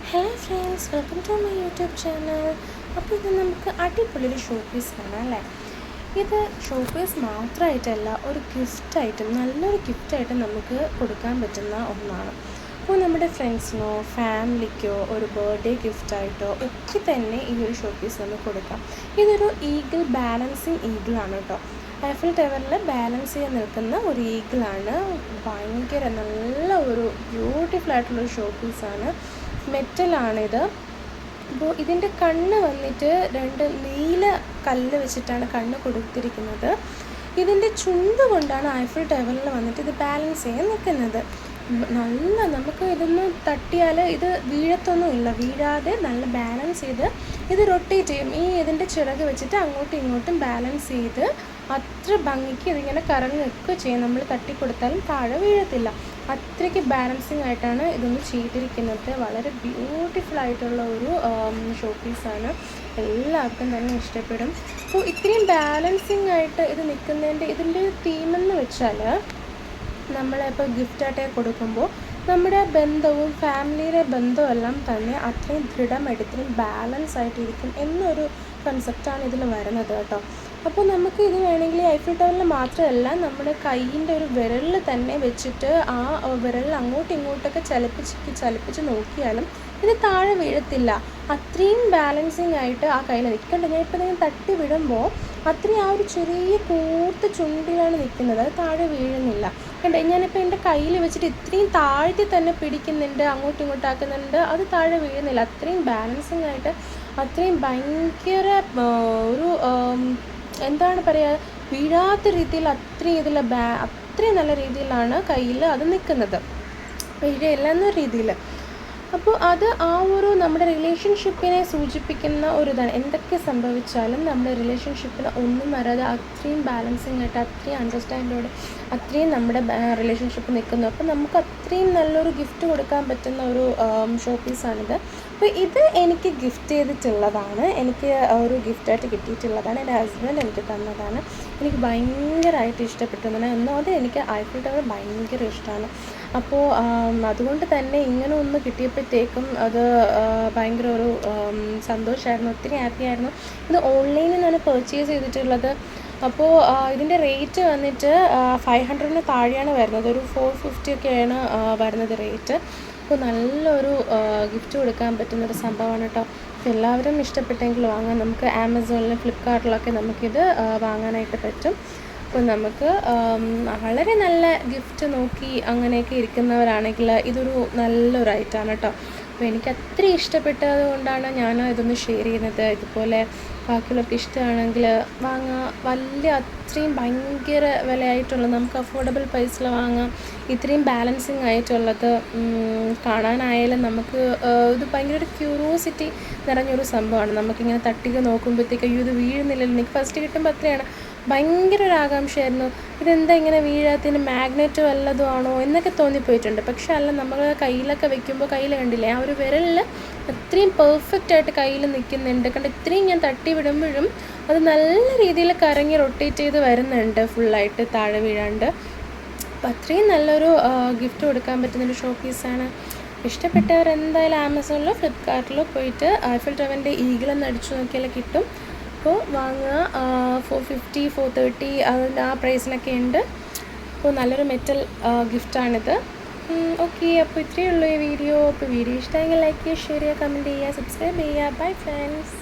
Hello friends, welcome to my YouTube channel. അപ്പോൾ ഇത് നമുക്ക് അടിപൊളിയൊരു ഷോ പീസ് കാണാം അല്ലേ. ഇത് ഷോ പീസ് മാത്രമായിട്ടല്ല, ഒരു ഗിഫ്റ്റായിട്ടും നല്ലൊരു ഗിഫ്റ്റായിട്ടും നമുക്ക് കൊടുക്കാൻ പറ്റുന്ന ഒന്നാണ്. അപ്പോൾ നമ്മുടെ ഫ്രണ്ട്സിനോ ഫാമിലിക്കോ ഒരു ബർത്ത്ഡേ ഗിഫ്റ്റായിട്ടോ ഒക്കെ തന്നെ ഈ ഒരു ഷോ പീസ് നമുക്ക് കൊടുക്കാം. ഇതൊരു ബാലൻസിങ് ഈഗിളാണ് കേട്ടോ. ഐഫിൽ ടവറിൽ ബാലൻസ് ചെയ്യാൻ നിൽക്കുന്ന ഒരു ഈഗിളാണ്. ഭയങ്കര നല്ല ഒരു ബ്യൂട്ടിഫുൾ ആയിട്ടുള്ളൊരു ഷോ പീസാണ്. മെറ്റലാണിത്. അപ്പോൾ ഇതിൻ്റെ കണ്ണ് വന്നിട്ട് 2 നീല കല്ല് വെച്ചിട്ടാണ് കണ്ണ് കൊടുത്തിരിക്കുന്നത്. ഇതിൻ്റെ ചുണ്ട് കൊണ്ടാണ് ഐഫിൽ ടവറിൽ വന്നിട്ട് ഇത് ബാലൻസ് ചെയ്യാൻ നിൽക്കുന്നത്. നല്ല നമുക്ക് ഇതൊന്ന് തട്ടിയാൽ ഇത് വീഴത്തൊന്നുമില്ല, വീഴാതെ നല്ല ബാലൻസ് ചെയ്ത് ഇത് റൊട്ടേറ്റ് ചെയ്യും. ഇതിൻ്റെ ചിറക് വെച്ചിട്ട് അങ്ങോട്ടും ഇങ്ങോട്ടും ബാലൻസ് ചെയ്ത് അത്ര ഭംഗിക്ക് ഇതിങ്ങനെ കറങ്ങുകയൊക്കെ ചെയ്യും. നമ്മൾ തട്ടിക്കൊടുത്താലും താഴെ വീഴത്തില്ല. അത്രയ്ക്ക് ബാലൻസിങ് ആയിട്ടാണ് ഇതൊന്ന് ചെയ്തിരിക്കുന്നത്. വളരെ ബ്യൂട്ടിഫുൾ ആയിട്ടുള്ള ഒരു ഷോ പീസാണ്. എല്ലാവർക്കും തന്നെ ഇഷ്ടപ്പെടും. അപ്പോൾ ഇത്രയും ബാലൻസിങ് ആയിട്ട് ഇത് നിൽക്കുന്നതിൻ്റെ ഇതിൻ്റെ തീമെന്ന് വെച്ചാൽ, നമ്മളിപ്പോൾ ഗിഫ്റ്റായിട്ട് കൊടുക്കുമ്പോൾ നമ്മുടെ ബന്ധവും ഫാമിലിയിലെ ബന്ധവും എല്ലാം തന്നെ അത്രയും ദൃഢമായിട്ട് ഇത്രയും ബാലൻസ് ആയിട്ടിരിക്കും എന്നൊരു കൺസെപ്റ്റാണ് ഇതിൽ വരുന്നത് കേട്ടോ. അപ്പോൾ നമുക്ക് ഇത് വേണമെങ്കിൽ ഐഫിൽ ടവറിൽ മാത്രമല്ല, നമ്മുടെ കൈയിൻ്റെ ഒരു വിരലിൽ തന്നെ വെച്ചിട്ട് ആ വിരലിൽ അങ്ങോട്ടും ഇങ്ങോട്ടൊക്കെ ചലിപ്പിച്ച് നോക്കിയാലും ഇത് താഴെ വീഴത്തില്ല. അത്രയും ബാലൻസിങ് ആയിട്ട് ആ കയ്യിൽ നിൽക്കണ്ട. ഞാൻ ഇപ്പോൾ നിങ്ങൾ തട്ടി വിടുമ്പോൾ അത്രയും ആ ഒരു ചെറിയ കൂർത്ത ചുണ്ടിലാണ് നിൽക്കുന്നത്, അത് താഴെ വീഴുന്നില്ല. കണ്ടേ, ഞാനിപ്പോൾ എൻ്റെ കയ്യിൽ വെച്ചിട്ട് ഇത്രയും താഴ്ത്തി തന്നെ പിടിക്കുന്നുണ്ട്, അങ്ങോട്ടും ഇങ്ങോട്ടും ആക്കുന്നുണ്ട്, അത് താഴെ വീഴുന്നില്ല. അത്രയും ബാലൻസിങ് ആയിട്ട് അത്രയും ഭയങ്കര ഒരു എന്താണ് പറയുക, വീഴാത്ത രീതിയിൽ അത്രയും നല്ല രീതിയിലാണ് കയ്യിൽ അത് നിൽക്കുന്നത്, വീഴയില്ല എന്ന രീതിയിൽ. അപ്പോൾ അത് ആ ഒരു നമ്മുടെ റിലേഷൻഷിപ്പിനെ സൂചിപ്പിക്കുന്ന ഒരു ഇതാണ്. എന്തൊക്കെ സംഭവിച്ചാലും നമ്മുടെ റിലേഷൻഷിപ്പിൽ ഒന്നും വരാതെ അത്രയും ബാലൻസിങ് ആയിട്ട് അത്രയും അണ്ടർസ്റ്റാൻഡോടെ അത്രയും നമ്മുടെ റിലേഷൻഷിപ്പ് നിൽക്കുന്നു. അപ്പോൾ നമുക്ക് അത്രയും നല്ലൊരു ഗിഫ്റ്റ് കൊടുക്കാൻ പറ്റുന്ന ഒരു ഷോ പീസാണിത്. അപ്പോൾ ഇത് എനിക്ക് ഗിഫ്റ്റ് ചെയ്തിട്ടുള്ളതാണ്, എനിക്ക് ഒരു ഗിഫ്റ്റായിട്ട് കിട്ടിയിട്ടുള്ളതാണ്. എൻ്റെ ഹസ്ബൻഡ് എനിക്ക് തന്നതാണ്. എനിക്ക് ഭയങ്കരമായിട്ട് ഇഷ്ടപ്പെട്ടതാണ്. ഒന്നാമത് എനിക്ക് ഐഫിൽ ടവർ ഭയങ്കര ഇഷ്ടമാണ്. അപ്പോൾ അതുകൊണ്ട് തന്നെ ഇങ്ങനെ ഒന്ന് കിട്ടിയപ്പോഴത്തേക്കും അത് ഭയങ്കര ഒരു സന്തോഷമായിരുന്നു, ഒത്തിരി ഹാപ്പിയായിരുന്നു. ഇത് ഓൺലൈനിൽ നിന്നാണ് പർച്ചേസ് ചെയ്തിട്ടുള്ളത്. അപ്പോൾ ഇതിൻ്റെ റേറ്റ് വന്നിട്ട് 500 താഴെയാണ് വരുന്നത്. ഒരു 450 ഒക്കെയാണ് വരുന്നത് റേറ്റ്. അപ്പോൾ നല്ലൊരു ഗിഫ്റ്റ് കൊടുക്കാൻ പറ്റുന്നൊരു സംഭവമാണ് കേട്ടോ. എല്ലാവരും ഇഷ്ടപ്പെട്ടെങ്കിൽ വാങ്ങാം. നമുക്ക് ആമസോണിലും ഫ്ലിപ്കാർട്ടിലൊക്കെ നമുക്കിത് വാങ്ങാനായിട്ട് പറ്റും. അപ്പോൾ നമുക്ക് വളരെ നല്ല ഗിഫ്റ്റ് നോക്കി അങ്ങനെയൊക്കെ ഇരിക്കുന്നവരാണെങ്കിൽ ഇതൊരു നല്ലൊരു ഐറ്റമാണ് കേട്ടോ. അപ്പോൾ എനിക്ക് അത്ര ഇഷ്ടപ്പെട്ടത് കൊണ്ടാണ് ഞാൻ ഇതൊന്ന് ഷെയർ ചെയ്യുന്നത്. ഇതുപോലെ ബാക്കിയുള്ളവർക്ക് ഇഷ്ടമാണെങ്കിൽ വാങ്ങാം. അത്രയും ഭയങ്കര വിലയായിട്ടുള്ളത് നമുക്ക് അഫോർഡബിൾ പ്രൈസിൽ വാങ്ങാം. ഇത്രയും ബാലൻസിങ് ആയിട്ടുള്ളത് കാണാനായാലും നമുക്ക് ഇത് ഭയങ്കര ഒരു ക്യൂരിയോസിറ്റി നിറഞ്ഞൊരു സംഭവമാണ്. നമുക്കിങ്ങനെ തട്ടിക്ക് നോക്കുമ്പോഴത്തേക്ക് ഇത് വീഴുന്നില്ലല്ലോ. എനിക്ക് ഫസ്റ്റ് കിട്ടുമ്പോൾ അത്രയാണ് ഭയങ്കര ഒരു ആകാംക്ഷയായിരുന്നു, ഇതെന്താ ഇങ്ങനെ വീഴാത്തതിന് മാഗ്നറ്റോ വല്ലതും ആണോ എന്നൊക്കെ തോന്നിപ്പോയിട്ടുണ്ട്. പക്ഷെ അല്ല, നമ്മൾ കയ്യിലൊക്കെ വെക്കുമ്പോൾ കയ്യിൽ കണ്ടില്ലേ, ആ ഒരു വിരലിൽ അത്രയും പെർഫെക്റ്റായിട്ട് കയ്യിൽ നിൽക്കുന്നുണ്ട്. കണ്ട് ഇത്രയും ഞാൻ തട്ടി വിടുമ്പോഴും അത് നല്ല രീതിയിൽ കറങ്ങി റൊട്ടേറ്റ് ചെയ്ത് വരുന്നുണ്ട്, ഫുള്ളായിട്ട് താഴെ വീഴാണ്ട്. അപ്പോൾ അത്രയും നല്ലൊരു ഗിഫ്റ്റ് കൊടുക്കാൻ പറ്റുന്നൊരു ഷോ പീസാണ്. ഇഷ്ടപ്പെട്ടവർ എന്തായാലും ആമസോണിലോ ഫ്ലിപ്കാർട്ടിലോ പോയിട്ട് ഐഫിൽ ടവറിൻ്റെ ഈഗിളെന്ന് അടിച്ചു നോക്കിയാൽ കിട്ടും. അപ്പോൾ വാങ്ങുക. 450 430 അതിൻ്റെ ആ പ്രൈസിനൊക്കെ ഉണ്ട്. അപ്പോൾ നല്ലൊരു മെറ്റൽ ഗിഫ്റ്റാണിത്. ഓക്കെ, അപ്പോൾ ഇത്രയേ ഉള്ളൂ ഈ വീഡിയോ. അപ്പോൾ വീഡിയോ ഇഷ്ടമെങ്കിൽ ലൈക്ക് ചെയ്യുക, ഷെയർ ചെയ്യുക, കമൻറ്റ് ചെയ്യുക, സബ്സ്ക്രൈബ് ചെയ്യുക. Bye friends.